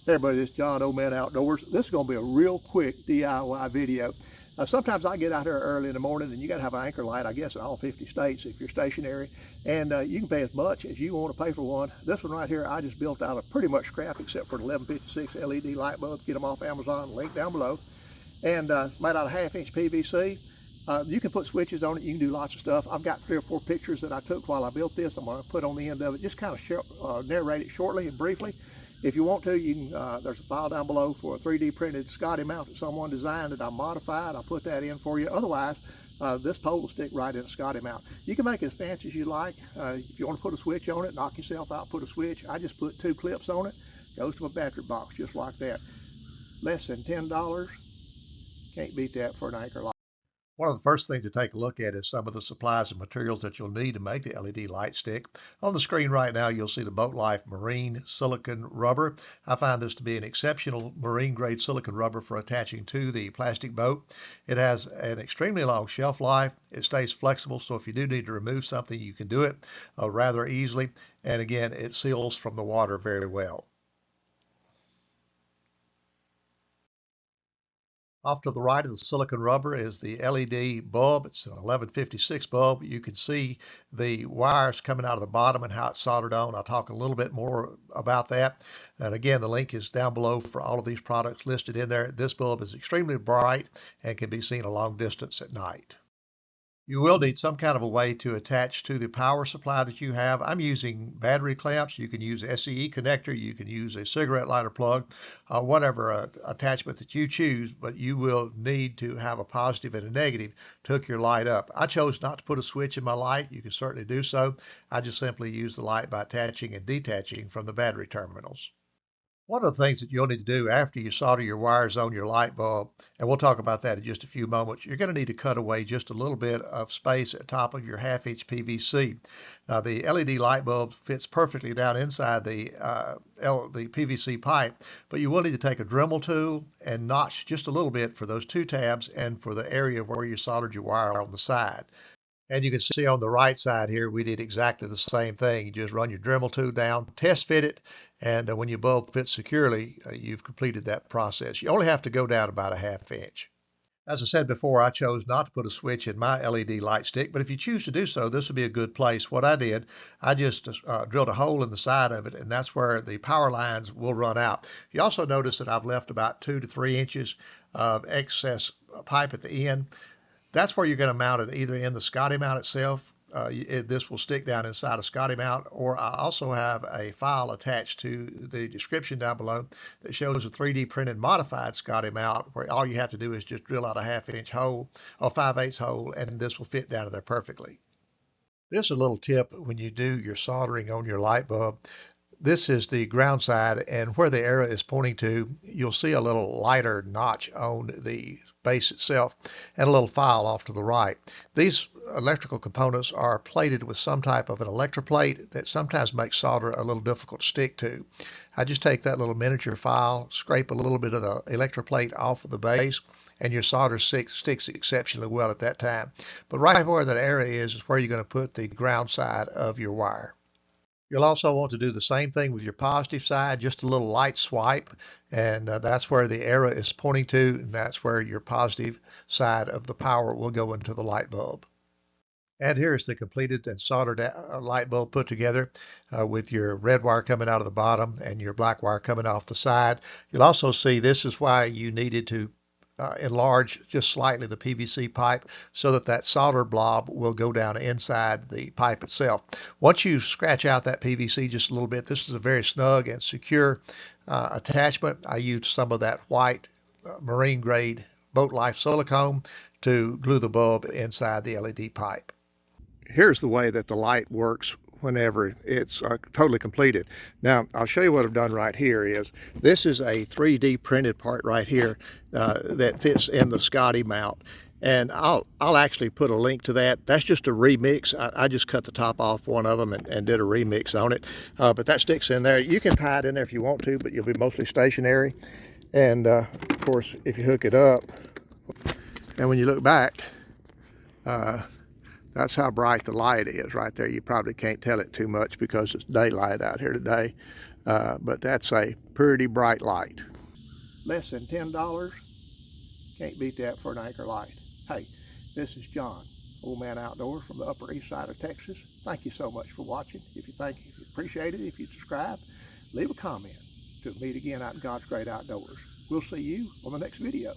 Hey everybody, this is John, Old Man Outdoors. This is going to be a real quick DIY video. Sometimes I get out here early in the morning and you got to have an anchor light, I guess, in all 50 states if you're stationary. And you can pay as much as you want to pay for one. This one right here, I just built out of pretty much scrap except for the 1156 LED light bulb. Get them off Amazon, link down below. And made out of 1/2-inch PVC. You can put switches on it. You can do lots of stuff. I've got 3 or 4 pictures that I took while I built this. I'm going to put on the end of it, just kind of narrate it shortly and briefly. If you want to, you can. There's a file down below for a 3D printed Scotty mount that someone designed that I modified. I'll put that in for you. Otherwise, this pole will stick right in a Scotty mount. You can make it as fancy as you like. If you want to put a switch on it, knock yourself out, put a switch. I just put 2 clips on it. Goes to my battery box, just like that. Less than $10. Can't beat that for an anchor light. One of the first things to take a look at is some of the supplies and materials that you'll need to make the LED light stick. On the screen right now, you'll see the Boat Life Marine Silicon Rubber. I find this to be an exceptional marine grade silicon rubber for attaching to the plastic boat. It has an extremely long shelf life. It stays flexible, so if you do need to remove something, you can do it rather easily. And again, it seals from the water very well. Off to the right of the silicon rubber is the LED bulb. It's an 1156 bulb. You can see the wires coming out of the bottom and how it's soldered on. I'll talk a little bit more about that. And again, the link is down below for all of these products listed in there. This bulb is extremely bright and can be seen a long distance at night. You will need some kind of a way to attach to the power supply that you have. I'm using battery clamps. You can use SCE connector. You can use a cigarette lighter plug, whatever attachment that you choose, but you will need to have a positive and a negative to hook your light up. I chose not to put a switch in my light. You can certainly do so. I just simply use the light by attaching and detaching from the battery terminals. One of the things that you'll need to do after you solder your wires on your light bulb, and we'll talk about that in just a few moments, you're going to need to cut away just a little bit of space at the top of your 1/2-inch PVC. Now, the LED light bulb fits perfectly down inside the PVC pipe, but you will need to take a Dremel tool and notch just a little bit for those 2 tabs and for the area where you soldered your wire on the side. And you can see on the right side here, we did exactly the same thing. You just run your Dremel tool down, test fit it, and when your bulb fits securely, you've completed that process. You only have to go down about a 1/2 inch. As I said before, I chose not to put a switch in my LED light stick, but if you choose to do so, this would be a good place. What I did, I just drilled a hole in the side of it, and that's where the power lines will run out. You also notice that I've left about 2 to 3 inches of excess pipe at the end. That's where you're going to mount it, either in the Scotty mount itself. This will stick down inside a Scotty mount, or I also have a file attached to the description down below that shows a 3D printed modified Scotty mount where all you have to do is just drill out a 1/2 inch hole or 5/8 hole, and this will fit down in there perfectly. This is a little tip when you do your soldering on your light bulb. This is the ground side, and where the arrow is pointing to, you'll see a little lighter notch on the base itself and a little file off to the right. These electrical components are plated with some type of an electroplate that sometimes makes solder a little difficult to stick to. I just take that little miniature file, scrape a little bit of the electroplate off of the base, and your solder sticks exceptionally well at that time. But right where that area is where you're going to put the ground side of your wire. You'll also want to do the same thing with your positive side, just a little light swipe, and that's where the arrow is pointing to, and that's where your positive side of the power will go into the light bulb. And here's the completed and soldered light bulb put together with your red wire coming out of the bottom and your black wire coming off the side. You'll also see this is why you needed to enlarge just slightly the PVC pipe so that that solder blob will go down inside the pipe itself. Once you scratch out that PVC just a little bit, this is a very snug and secure attachment. I used some of that white marine grade Boat Life silicone to glue the bulb inside the LED pipe. Here's the way that the light works whenever it's totally completed. Now, I'll show you what I've done right here is, this is a 3D printed part right here that fits in the Scotty mount. And I'll actually put a link to that. That's just a remix. I just cut the top off one of them and did a remix on it. But that sticks in there. You can tie it in there if you want to, but you'll be mostly stationary. And of course, if you hook it up, and when you look back, that's how bright the light is right there. You probably can't tell it too much because it's daylight out here today. but that's a pretty bright light. Less than $10, can't beat that for an anchor light. Hey, this is John, Old Man Outdoors from the Upper East Side of Texas. Thank you so much for watching. If you appreciate it, if you subscribe, leave a comment. Till we meet again out in God's great outdoors. We'll see you on the next video.